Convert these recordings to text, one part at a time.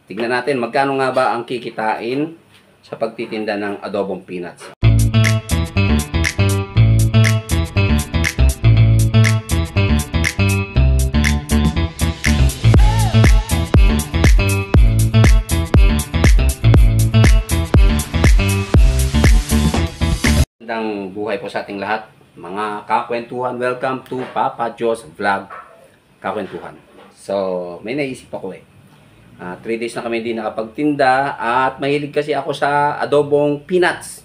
tignan natin magkano nga ba ang kikitain sa pagtitinda ng adobong peanuts. Magandang buhay po sa ating lahat, mga kakwentuhan. Welcome to Papa Joe's Vlog Kakwentuhan. So, may naisip ako 3 days na kami hindi nakapagtinda at mahilig kasi ako sa adobong peanuts.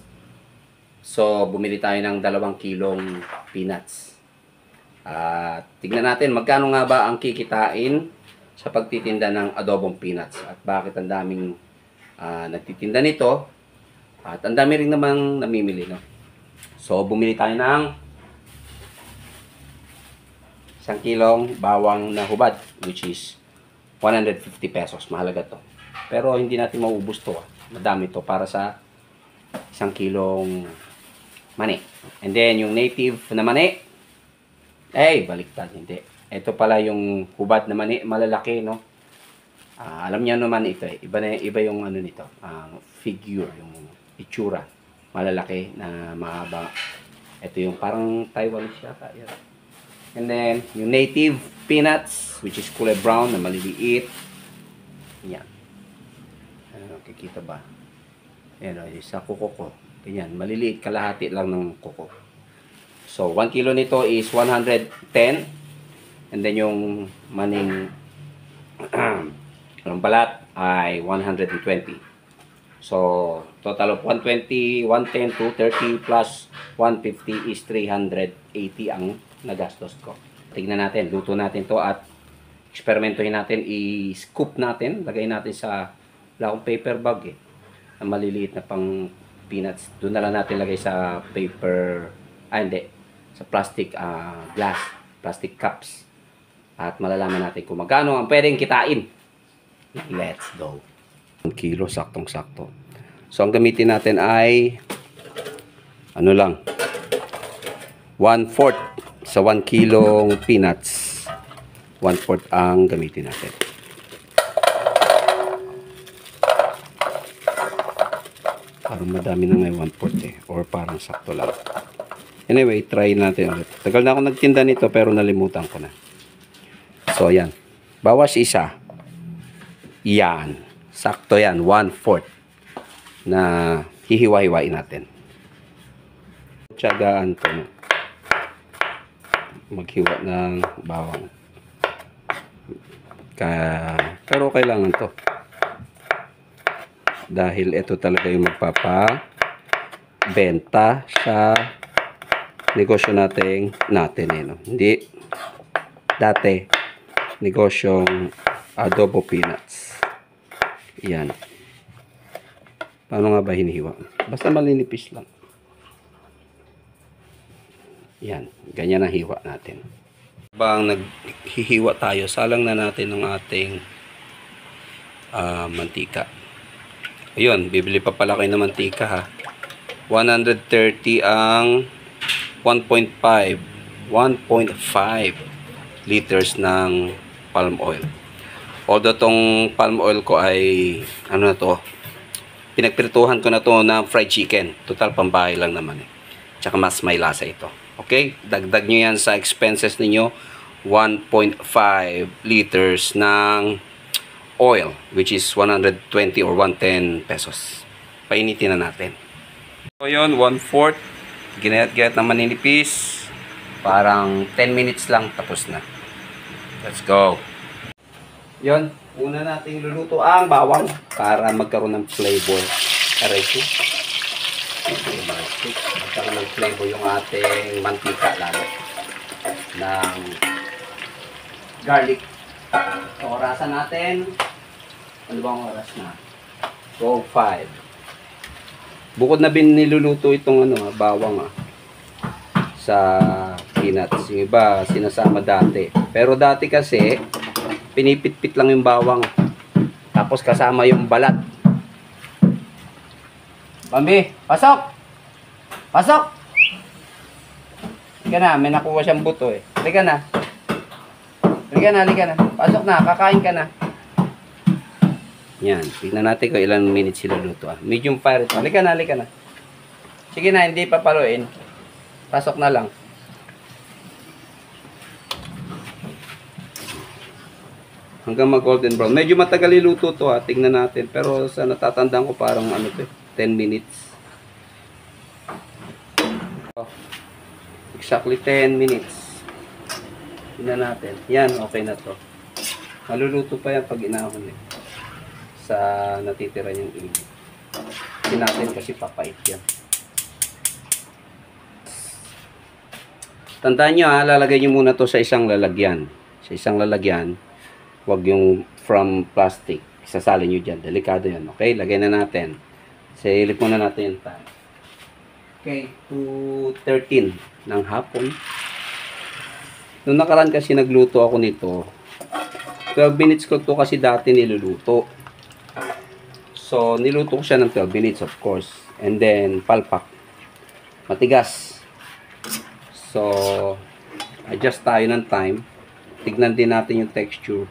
So, bumili tayo ng 2 kilong peanuts. Tignan natin magkano nga ba ang kikitain sa pagtitinda ng adobong peanuts at bakit ang daming nagtitinda nito at ang dami rin namang namimili, no? So, bumili tayo ng 1 kilong bawang na hubad, which is 150 pesos. Mahalaga to. Pero hindi natin mauubos to. Madami to para sa 1 kilong mani. And then, yung native na mani, baliktad. Hindi. Ito pala yung hubad na mani, malalaki, no? Alam niyo naman ito Iba yung ano nito, figure, yung itsura. Malalaki na mahaba. Ito yung parang Taiwanese yata. Yan. And then, yung native peanuts, which is kulay brown na maliliit. Yan. Kikita ba? Yan, isa kuko ko. Ganyan, maliliit, kalahati lang ng kuko. So, 1 kilo nito is 110. And then, yung maning balat ay 120. So, total of 120, 110, 230 plus 150 is 380 ang nagastos ko. Tignan natin, luto natin to at eksperimentohin natin, i-scoop natin, lagay natin sa lakong paper bag na maliliit na pang peanuts. Doon na lang natin lagay sa paper, sa plastic glass, plastic cups. At malalaman natin kung magkano ang pwedeng kitain. Let's go. 1 kilo, saktong-sakto. So, ang gamitin natin ay ano lang, 1/4 sa 1 kilong peanuts. 1/4 ang gamitin natin. Parang madami na ngayon 1/4 or parang sakto lang. Anyway, try natin ulit. Tagal na ako nagtinda nito pero nalimutan ko na. So, ayan. Bawas isa. Yan. Sakto yan, 1/4 na hihiwa-hiwain natin. Tiyagaan ko maghiwa ng bawang. Pero kailangan to. Dahil ito talaga yung magpapabenta sa negosyo natin no? Hindi dati negosyong adobo peanuts. Yan. Paano nga ba hinihiwa? Basta malinipis lang. Yan. Ganyan ang hiwa natin. Habang naghihiwa tayo, salang na natin ng ating mantika. Ayun, bibili pa pala kayo ng mantika ha. 130 ang 1.5 liters ng palm oil. Although tong palm oil ko ay pinagprituhan ko na to na fried chicken. Total pambahay lang naman Tsaka mas may lasa ito. Okay? Dagdag nyo yan sa expenses ninyo. 1.5 liters ng oil, which is 120 or 110 pesos. Painitin na natin. So yun, 1/4. Ginayat-gayat na maninipis. Parang 10 minutes lang tapos na. Let's go. Yon, una nating luluto ang bawang para magkaroon ng flavor. Magkaroon ng flavor yung ating mantika lalo ng garlic. So, orasan natin. Ano bang oras na? 12:05. Bukod na niluluto itong bawang sa peanuts. Yung iba sinasama dati. Pero dati kasi pinipit-pit lang yung bawang. Tapos kasama yung balat. Bambi, pasok! Pasok! Halika na, may nakuha siyang buto Halika na. Halika na. Pasok na, kakain ka na. Yan. Tignan natin kung ilang minutes sila luto. Medium fire ito. Halika na, halika na. Sige na, hindi papaluin. Pasok na lang. Hanggang mag golden brown. Medyo matagal iluto to ha. Tignan natin. Pero sa natatandaan ko parang ano to, 10 minutes. Exactly 10 minutes. Tignan natin. Yan, okay na to. Maluluto pa yan pag inahon sa natitira niyang init. Hindi natin kasi papait yan. Tandaan nyo ha, lalagay nyo muna to sa isang lalagyan. Sa isang lalagyan. Huwag yung from plastic. Isasalin nyo dyan. Delikado yan. Okay, lagay na natin. Silip muna natin yung time. Okay, 2:13 ng hapon. Noong nakaraan kasi nagluto ako nito. 12 minutes ko to kasi dati niluluto. So, niluto ko siya ng 12 minutes of course. And then, palpak. Matigas. So, adjust tayo ng time. Tignan din natin yung texture.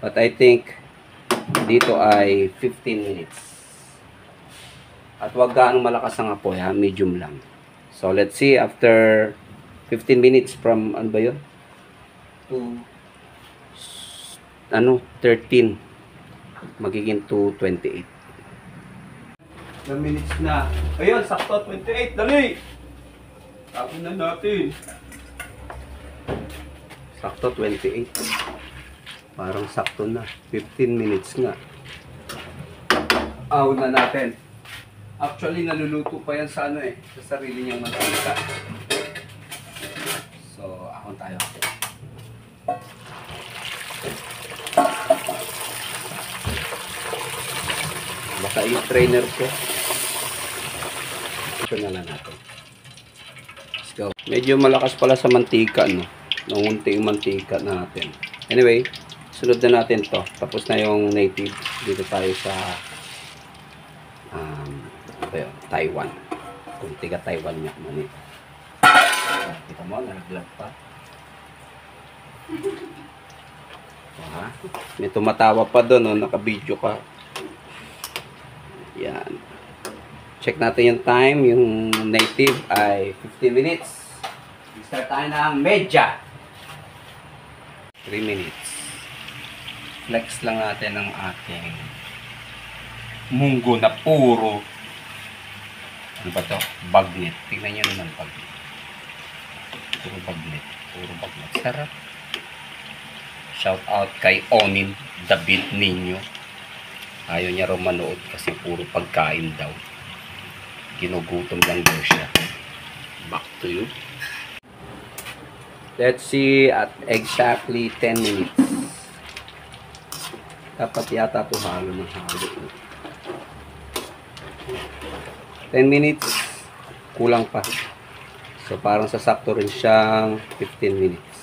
But I think, dito ay 15 minutes. At wag gaano malakas ang apoy ha, medium lang. So, let's see after 15 minutes from, ano ba yun? To, 13. Magiging 2:28. Ilang minutes na. Ayun, sakto 28. Dali! Tapos na natin. Sakto 28. Parang sakto na. 15 minutes nga. Ahon na natin. Actually, naluluto pa yan sa sa sarili niyang mantika. So, ahon tayo. Baka yung trainer ko. Ito na lang natin. Let's go. Medyo malakas pala sa mantika, no? Nangunti yung mantika natin. Anyway, sunod na natin to. Tapos na yung native. Dito tayo sa Taiwan. Kung tiga Taiwan niya man ito. Kita mo, nalaglag pa. May tumatawa pa doon, no? Naka-video ka. Yan. Check natin yung time. Yung native ay 15 minutes. Start tayo ng medya. 3 minutes. Flex lang natin ang ating munggo na puro ano ba to? Bagnet. Tingnan nyo naman bagnet. Puro bagnet. Puro bagnet. Sarap. Shout out kay Onin David Ninyo. Ayaw niya raw manood kasi puro pagkain daw. Ginugutom lang daw siya. Back to you. Let's see at exactly 10 minutes. Dapat yata ito halo ng halo. 10 minutes. Kulang pa. So parang sasakto rin siyang 15 minutes.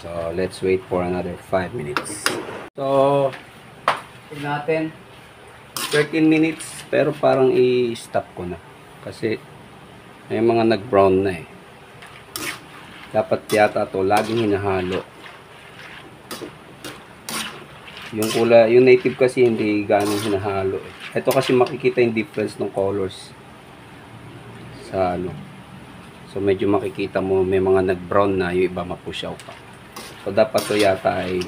So let's wait for another 5 minutes. So natin 13 minutes pero parang i-stop ko na kasi may mga nag-brown na eh. Dapat yata to laging hinahalo. Yung kulay, yung native kasi hindi ganong hinahalo eh. Ito kasi makikita yung difference ng colors sa ano. So medyo makikita mo may mga nag-brown na, yung iba mapusyaw pa. So dapat to yata ay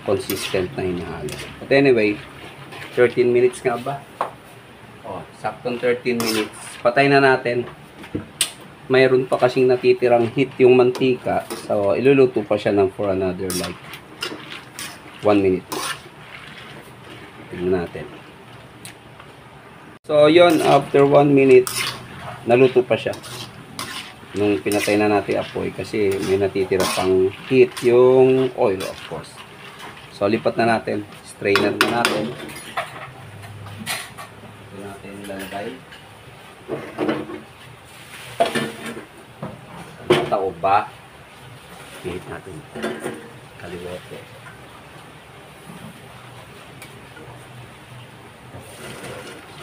consistent na hinahalo. But anyway, 13 minutes nga ba? Oh, saktong 13 minutes. Patay na natin. Mayroon pa kasing natitirang heat yung mantika. So iluluto pa siya ng for another like 1 minute. Tingnan natin. So yon, after 1 minute naluto pa siya. Nung pinatay na natin apoy kasi may natitira pang heat yung oil of course. So lipat na natin, strainer na natin. Ito natin ilalagay. Tao ba? Hihit natin. Kaliwote.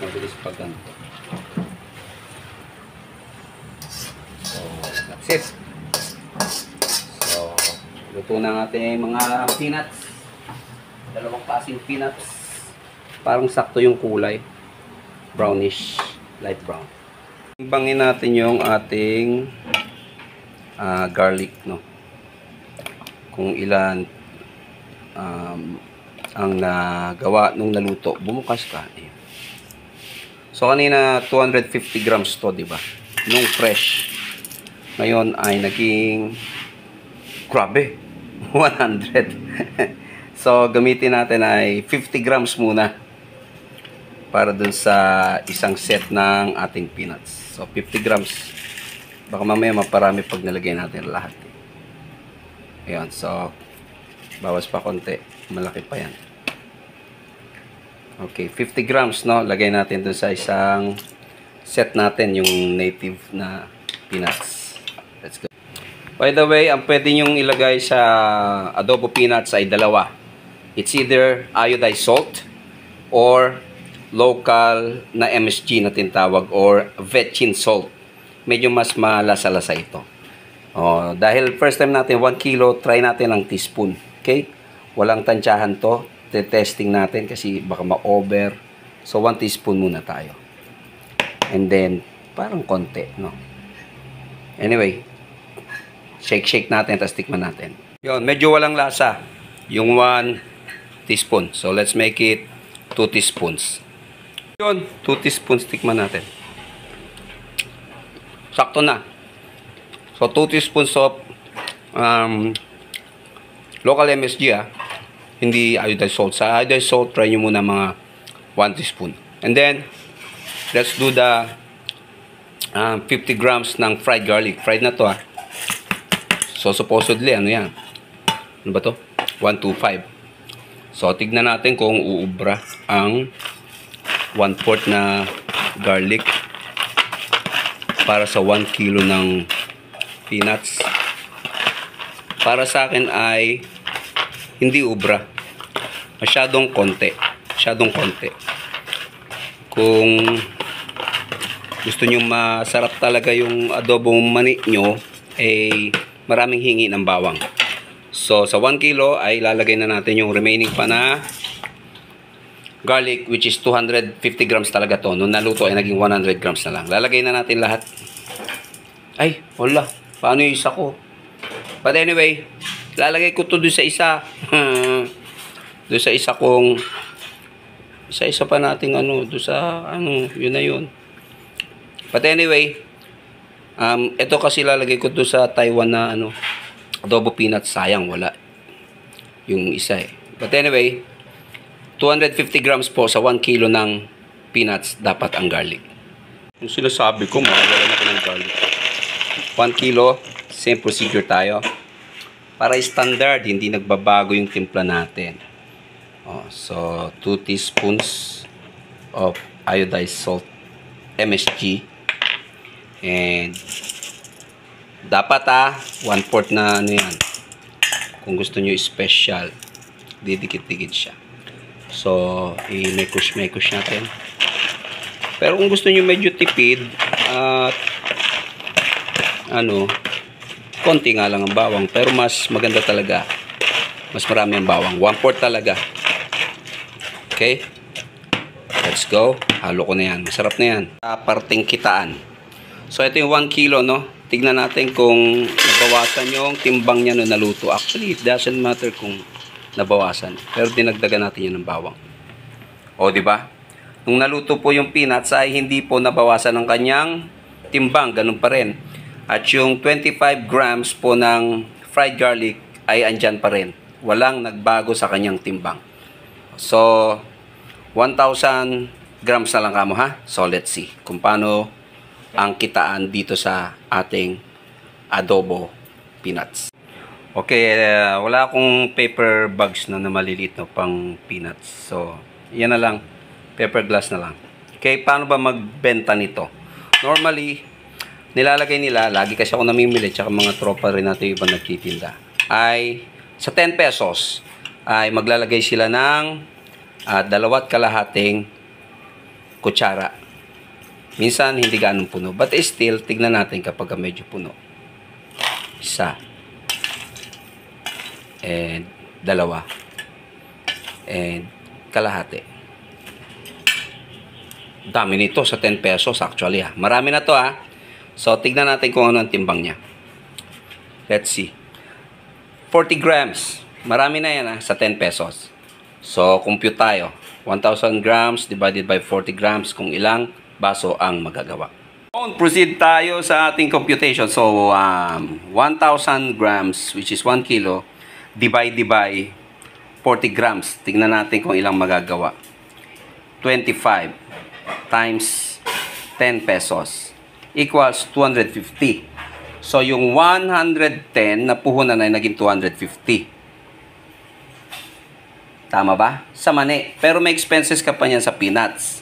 Mabilis pa ganito. So, that's it. So, luto na natin mga peanuts. Dalawang klaseng peanuts. Parang sakto yung kulay. Brownish, light brown. Timbangin natin yung ating garlic, no? Kung ilan ang nagawa nung naluto. Bumukas ka. Ayan. So, kanina 250 grams to, di ba? Nung fresh. Ngayon ay naging grabe, 100. So, gamitin natin ay 50 grams muna para dun sa isang set ng ating peanuts. So, 50 grams. Baka mamaya maparami pag nalagay natin lahat. Ayan. So, bawas pa konti. Malaki pa yan. Okay, 50 grams, no? Lagay natin dun sa isang set natin, yung native na peanuts. Let's go. By the way, ang pwede nyong ilagay sa adobo peanuts ay dalawa. It's either iodized salt or local na MSG na tinatawag or Vetchin salt. Medyo mas malasa-lasa ito. Dahil first time natin 1 kilo, try natin ang teaspoon. Okay? Walang tansyahan to. Testing natin kasi baka ma-over. So 1 teaspoon muna tayo. And then parang konti, no? Anyway, shake natin, tapos tikman natin. Yun, medyo walang lasa yung 1 teaspoon. So let's make it 2 teaspoons. Yun, 2 teaspoons, tikman natin. Sakto na. So 2 teaspoons of local MSG, hindi iodized salt. Sa iodized salt, try nyo muna mga 1 teaspoon. And then, let's do the 50 grams ng fried garlic. Fried na to, So, supposedly, ano yan? Ano ba to? 125. So, tignan natin kung uubra ang 1/4 na garlic para sa 1 kilo ng peanuts. Para sa akin ay hindi ubra. Masyadong konti. Kung gusto nyo masarap talaga yung adobong mani nyo, maraming hingi ng bawang. So, sa 1 kilo ay lalagay na natin yung remaining pa na garlic, which is 250 grams talaga to. Nung naluto ay naging 100 grams na lang. Lalagay na natin lahat. Ay, wala. Paano yung isa ko? But anyway, lalagay ko to doon sa isa. Doon sa isa kong isa pa nating doon sa yun na yun. But anyway, ito kasi lalagay ko doon sa Taiwan na adobo peanuts. Sayang, wala yung isa But anyway, 250 grams po sa 1 kilo ng peanuts dapat ang garlic. Yung sinasabi ko, mawala na ko ng garlic. 1 kilo, same procedure tayo. Para standard, hindi nagbabago yung timpla natin. So, 2 teaspoons of iodized salt, MSG. And, dapat 1/4 na yan. Kung gusto nyo special, didikit-dikit siya. So, i-mekush natin. Pero kung gusto nyo medyo tipid, konti nga lang ang bawang. Pero mas maganda talaga. Mas marami ang bawang. 1/4 talaga. Okay? Let's go. Halo ko na yan. Masarap na yan. Parting kitaan. So, ito yung 1 kilo, no? Tignan natin kung nabawasan yung timbang niya no naluto. Actually, it doesn't matter kung nabawasan. Pero dinagdagan natin yan ng bawang. O, di ba? Nung naluto po yung peanuts ay hindi po nabawasan ng kanyang timbang. Ganun pa rin. At yung 25 grams po ng fried garlic ay andyan pa rin. Walang nagbago sa kanyang timbang. So, 1,000 grams na lang kamo, ha? So, let's see kung paano ang kitaan dito sa ating adobo peanuts. Okay, wala akong paper bags na maliliit pang peanuts. So, yan na lang. Paper glass na lang. Okay, paano ba magbenta nito? Normally, nilalagay nila, lagi kasi ako namimili, tsaka mga tropa rin natin ibang nagtitinda, ay sa 10 pesos, ay maglalagay sila ng 2.5 kutsara. Minsan, hindi ganun puno. But still, tignan natin kapag medyo puno. 1. And 2. and kalahati. Dami nito sa 10 pesos actually ha. Marami na to ha. So tignan natin kung ano ang timbang niya. Let's see. 40 grams. Marami na yan ha, sa 10 pesos. So compute tayo. 1,000 grams divided by 40 grams kung ilang baso ang magagawa. Proceed tayo sa ating computation. So 1,000 grams which is 1 kilo divided by 40 grams. Tignan natin kung ilang magagawa. 25 times 10 pesos equals 250. So, yung 110 na puhunan ay naging 250. Tama ba? Sa mani. Pero may expenses ka pa niyan sa peanuts.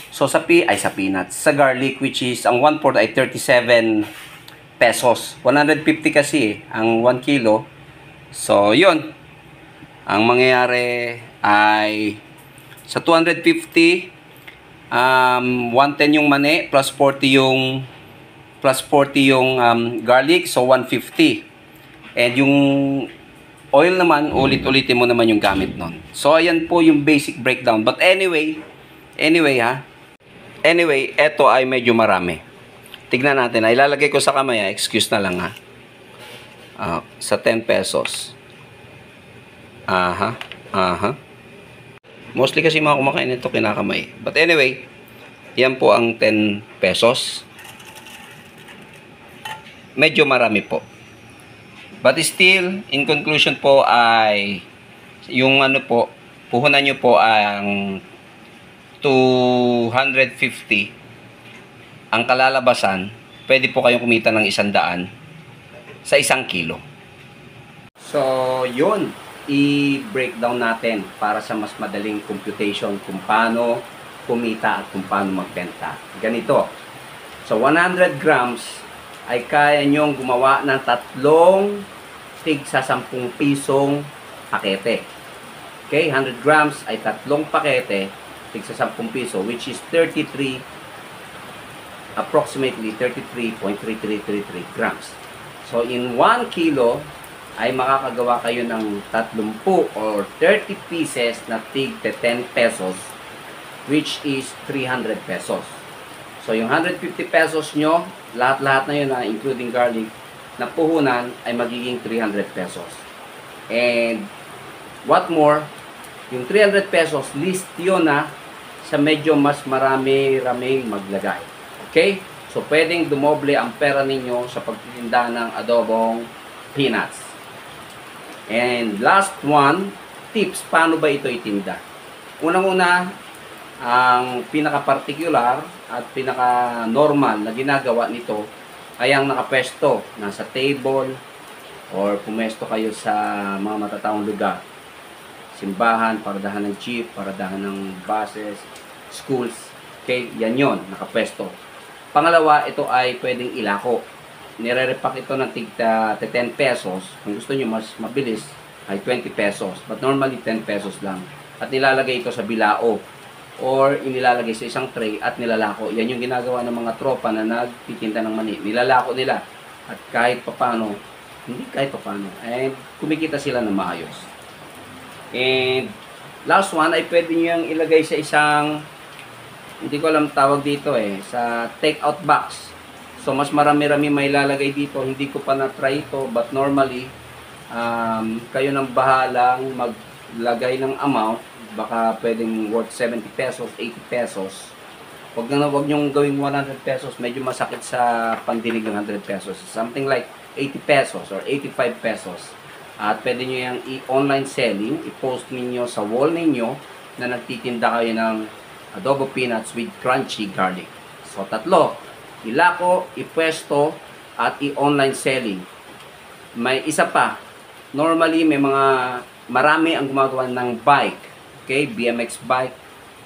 So, sa peanuts. Sa garlic, which is, ang 1/4 ay 37 pesos. 150 kasi ang 1 kilo. So, yun. Ang mangyayari ay sa 250, 110 yung mani, plus 40 yung garlic, so 150. And yung oil naman, ulit-ulitin mo naman yung gamit nun. So, ayan po yung basic breakdown. But anyway, eto ay medyo marami. Tignan natin. Ilalagay ko sa kamay, excuse na lang ha. Sa 10 pesos. Mostly kasi mga kumakain nito kinakamay. But anyway, yan po ang 10 pesos. Medyo marami po. But still, in conclusion po ay yung ano po, puhunan nyo po ang 250. Ang kalalabasan, pwede po kayong kumita ng 100 sa 1 kilo. So, yun. I-breakdown natin para sa mas madaling computation kung paano kumita at kung paano magbenta. Ganito. So, 100 grams ay kaya nyong gumawa ng 3 tig sa 10 pisong pakete. Okay? 100 grams ay 3 pakete tig sa 10 piso, which is approximately 33.3333 grams. So, in 1 kilo, ay makakagawa kayo ng 30 or 30 pieces na tig 10 pesos, which is 300 pesos. So, yung 150 pesos nyo, lahat-lahat na yun, including garlic, na puhunan ay magiging 300 pesos. And, what more, yung 300 pesos, list yun na sa medyo mas marami-raming maglagay. Okay? So, pwedeng dumoble ang pera ninyo sa pagtitinda ng adobong peanuts. And last one, tips, paano ba ito itinda? Unang-una, ang pinaka-particular at pinaka-normal na ginagawa nito ay ang nakapwesto, nasa table, or pumesto kayo sa mga matataong lugar. Simbahan, paradahan ng jeep, paradahan ng buses, schools. Okay, yan yon, nakapwesto. Pangalawa, ito ay pwedeng ilako. Nire-repack ito ng tigta 10 pesos. Kung gusto nyo mas mabilis, ay 20 pesos. But normally, 10 pesos lang. At nilalagay ito sa bilao. Or inilalagay sa isang tray at nilalako. Yan yung ginagawa ng mga tropa na nagtitinda ng mani. Nilalako nila. At kahit papano, hindi kahit papano, ay kumikita sila ng maayos. And last one ay pwede nyo yung ilagay sa isang, hindi ko alam tawag dito sa take-out box. So, mas marami-rami may lalagay dito. Hindi ko pa na-try ito. But normally, kayo nang bahalang maglagay ng amount. Baka pwedeng worth 70 pesos, 80 pesos. Wag nyong gawing 100 pesos. Medyo masakit sa pandinig ng 100 pesos. Something like 80 pesos or 85 pesos. At pwede nyo yung online selling. I-post ninyo sa wall ninyo na nagtitinda kayo ng adobo peanuts with crunchy garlic. So, 3. Ilako, ipwesto, at i-online selling. May isa pa. Normally, marami ang gumagawa ng bike. Okay, BMX bike.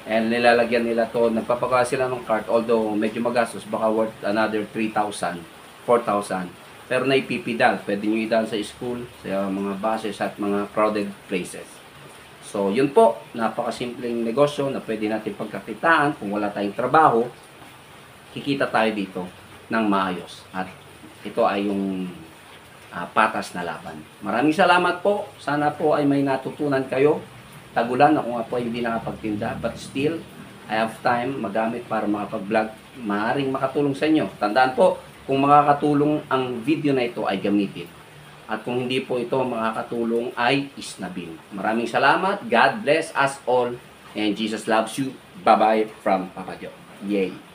And nilalagyan nila to. Nagpapagawa sila ng cart. Although, medyo magastos. Baka worth another 3,000, 4,000. Pero naipipidal. Pwede nyo idal sa school, sa mga buses, at mga crowded places. So, yun po. Napakasimpleng negosyo na pwede natin pagkakitaan kung wala tayong trabaho. Kikita tayo dito ng maayos. At ito ay yung patas na laban. Maraming salamat po. Sana po ay may natutunan kayo. tagulan. Ako nga po ay hindi nakapagtinda. But still, I have time magamit para makapag-vlog. Maaaring makatulong sa inyo. Tandaan po, kung makakatulong ang video na ito ay gamitin. At kung hindi po ito makakatulong ay isnabin. Maraming salamat. God bless us all. And Jesus loves you. Bye-bye from Papa Joe. Yay!